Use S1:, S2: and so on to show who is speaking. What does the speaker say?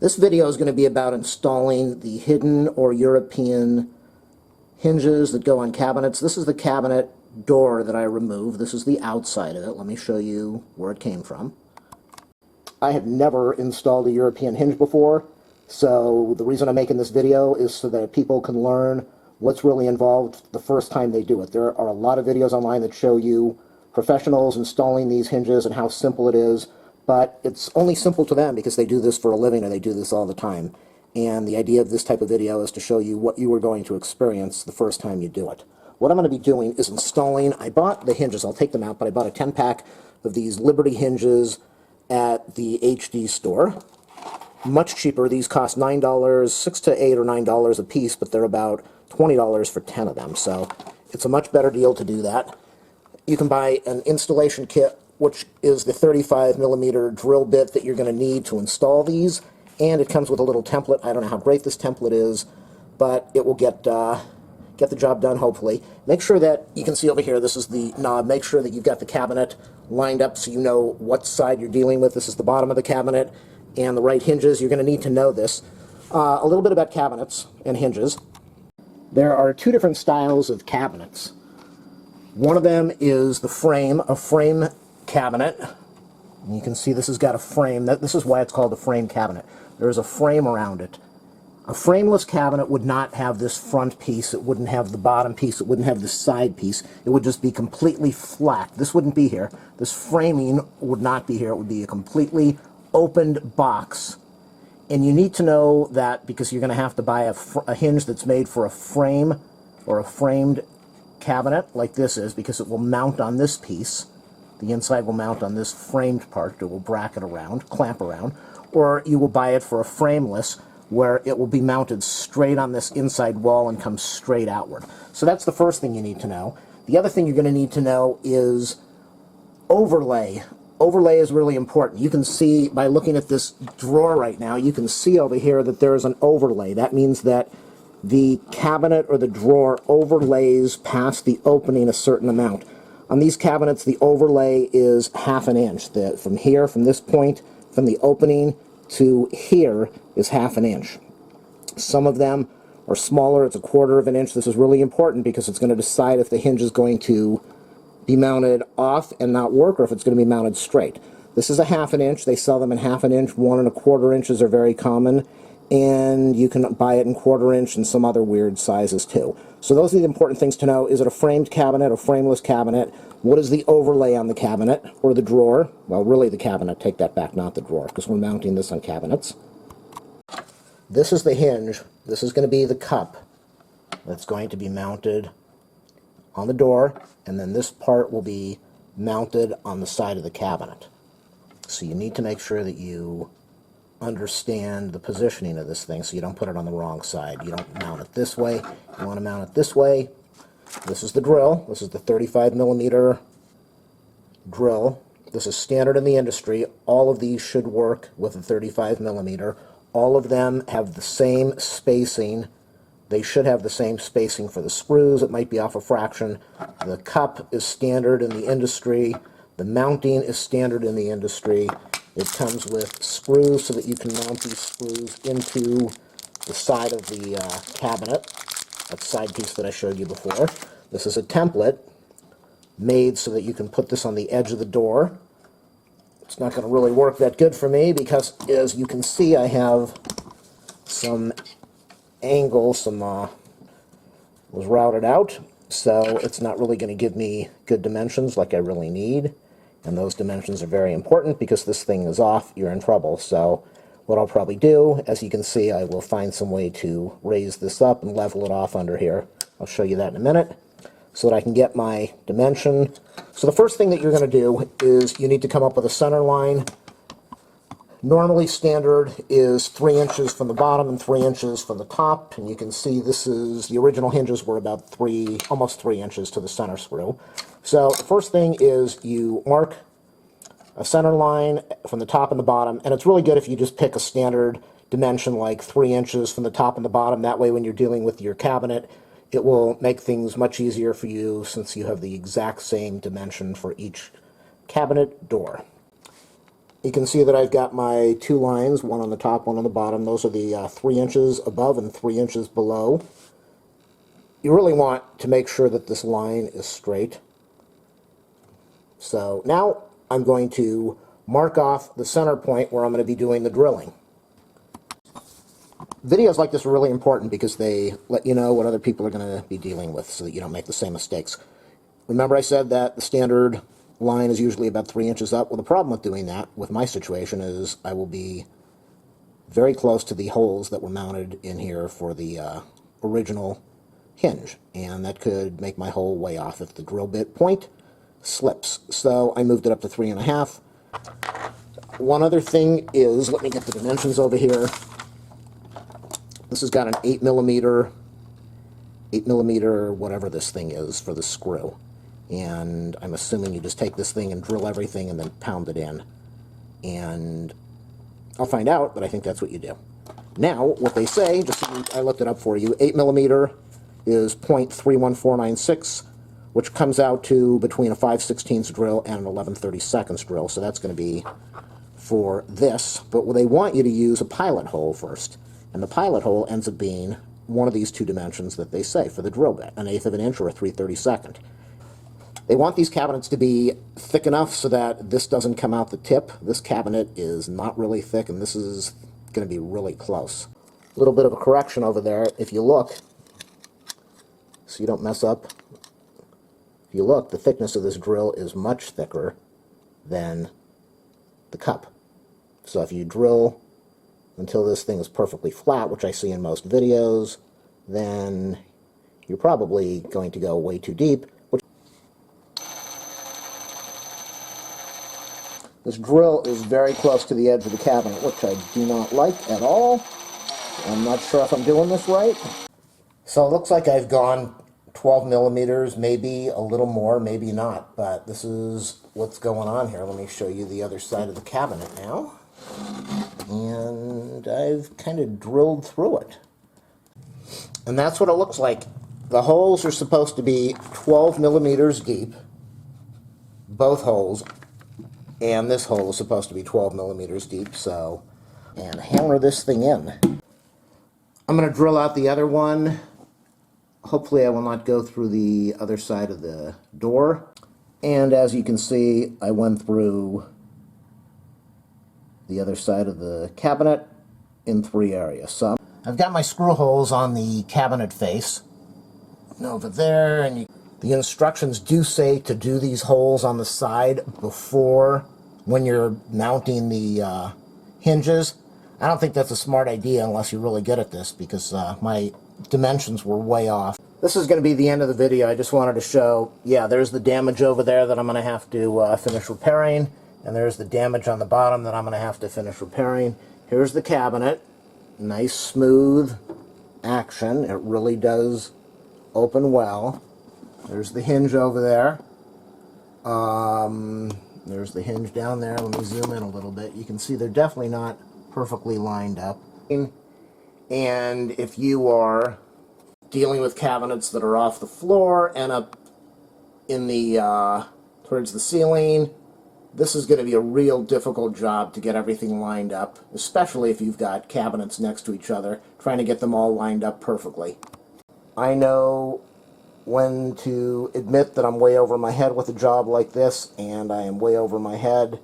S1: This video is going to be about installing the hidden or European hinges that go on cabinets. This is the cabinet door that I removed. This is the outside of it. Let me show you where it came from. I have never installed a European hinge before, so the reason I'm making this video is so that people can learn what's really involved the first time they do it. There are a lot of videos online that show you professionals installing these hinges and how simple it is, but it's only simple to them because they do this for a living and they do this all the time. And the idea of this type of video is to show you what you are going to experience the first time you do it. What I'm going to be doing is installing, I bought the hinges, I'll take them out, but I bought a 10-pack of these Liberty hinges at the HD store. Much cheaper. These cost $9, $6 to $8 or $9 a piece, but they're about $20 for 10 of them, so it's a much better deal to do that. You can buy an installation kit, which is the 35mm drill bit that you're going to need to install these, and it comes with a little template. I don't know how great this template is, but it will get the job done, hopefully. Make sure that, you can see over here, this is the knob. Make sure that you've got the cabinet lined up so you know what side you're dealing with. This is the bottom of the cabinet, and the right hinges. You're going to need to know this. A little bit about cabinets and hinges. There are two different styles of cabinets. One of them is the frame, a frame cabinet. And you can see this has got a frame. This is why it's called a frame cabinet. There is a frame around it. A frameless cabinet would not have this front piece. It wouldn't have the bottom piece. It wouldn't have the side piece. It would just be completely flat. This wouldn't be here. This framing would not be here. It would be a completely opened box. And you need to know that because you're going to have to buy a hinge that's made for a frame or a framed cabinet like this is, because it will mount on this piece. The inside will mount on this framed part. It will bracket around, clamp around. Or you will buy it for a frameless, where it will be mounted straight on this inside wall and come straight outward. So that's the first thing you need to know. The other thing you're going to need to know is overlay. Overlay is really important. You can see by looking at this drawer right now, you can see over here that there is an overlay. That means that the cabinet or the drawer overlays past the opening a certain amount. On these cabinets, the overlay is ½ an inch. From here, from this point, from the opening to here is ½ an inch. Some of them are smaller. It's 1/4 of an inch. This is really important because it's going to decide if the hinge is going to be mounted off and not work, or if it's going to be mounted straight. This is a ½ an inch. They sell them in ½ an inch. 1 1/4 inches are very common, and you can buy it in 1/4 inch and some other weird sizes too. So those are the important things to know. Is it a framed cabinet, a frameless cabinet? What is the overlay on the cabinet or the drawer? Well, really the cabinet. Take that back, not the drawer, because we're mounting this on cabinets. This is the hinge. This is going to be the cup that's going to be mounted on the door, and then this part will be mounted on the side of the cabinet. So you need to make sure that you understand the positioning of this thing so you don't put it on the wrong side. You don't mount it this way. You want to mount it this way. This is the drill. This is the 35mm drill. This is standard in the industry. All of these should work with a 35mm. All of them have the same spacing. They should have the same spacing for the screws. It might be off a fraction. The cup is standard in the industry. The mounting is standard in the industry. It comes with screws so that you can mount these screws into the side of the cabinet. That side piece that I showed you before. This is a template made so that you can put this on the edge of the door. It's not going to really work that good for me because, as you can see, I have some angle, was routed out, so it's not really going to give me good dimensions like I really need. And those dimensions are very important because this thing is off, you're in trouble. So what I'll probably do, as you can see, I will find some way to raise this up and level it off under here. I'll show you that in a minute so that I can get my dimension. So the first thing that you're going to do is you need to come up with a center line. Normally standard is 3 inches from the bottom and 3 inches from the top, and you can see this is, the original hinges were about almost 3 inches to the center screw. So the first thing is you mark a center line from the top and the bottom, and it's really good if you just pick a standard dimension like 3 inches from the top and the bottom. That way when you're dealing with your cabinet, it will make things much easier for you since you have the exact same dimension for each cabinet door. You can see that I've got my two lines, one on the top, one on the bottom. Those are the 3 inches above and 3 inches below. You really want to make sure that this line is straight. So now I'm going to mark off the center point where I'm going to be doing the drilling. Videos like this are really important because they let you know what other people are going to be dealing with so that you don't make the same mistakes. Remember I said that the standard line is usually about 3 inches up? Well, the problem with doing that, with my situation, is I will be very close to the holes that were mounted in here for the original hinge, and that could make my hole way off if the drill bit point slips. So I moved it up to 3.5. One other thing is, let me get the dimensions over here. This has got an 8 millimeter, whatever this thing is for the screw. And I'm assuming you just take this thing and drill everything and then pound it in. And I'll find out, but I think that's what you do. Now, what they say, just so I looked it up for you, 8 millimeter is 0.31496, which comes out to between a 5/16 drill and an 11/32 drill. So that's going to be for this. But they want you to use a pilot hole first. And the pilot hole ends up being one of these two dimensions that they say for the drill bit, 1/8 of an inch or a 3/32. They want these cabinets to be thick enough so that this doesn't come out the tip. This cabinet is not really thick, and this is going to be really close. A little bit of a correction over there. If you look, so you don't mess up, if you look, the thickness of this drill is much thicker than the cup. So if you drill until this thing is perfectly flat, which I see in most videos, then you're probably going to go way too deep. This drill is very close to the edge of the cabinet, which I do not like at all. I'm not sure if I'm doing this right. So it looks like I've gone 12 millimeters, maybe a little more, maybe not, but this is what's going on here. Let me show you the other side of the cabinet now. And I've kind of drilled through it. And that's what it looks like. The holes are supposed to be 12 millimeters deep, both holes. And this hole is supposed to be 12 millimeters deep, so, and hammer this thing in. I'm going to drill out the other one. Hopefully I will not go through the other side of the door. And as you can see, I went through the other side of the cabinet in 3 areas. So I've got my screw holes on the cabinet face. And over there, and the instructions do say to do these holes on the side before, when you're mounting the hinges. I don't think that's a smart idea unless you're really good at this, because my dimensions were way off. This is going to be the end of the video. I just wanted to show, yeah, there's the damage over there that I'm going to have to finish repairing, and there's the damage on the bottom that I'm going to have to finish repairing. Here's the cabinet. Nice smooth action. It really does open well. There's the hinge over there. There's the hinge down there. Let me zoom in a little bit. You can see they're definitely not perfectly lined up. And if you are dealing with cabinets that are off the floor and up in the towards the ceiling, this is going to be a real difficult job to get everything lined up, especially if you've got cabinets next to each other, trying to get them all lined up perfectly. I know when to admit that I'm way over my head with a job like this, and I am way over my head.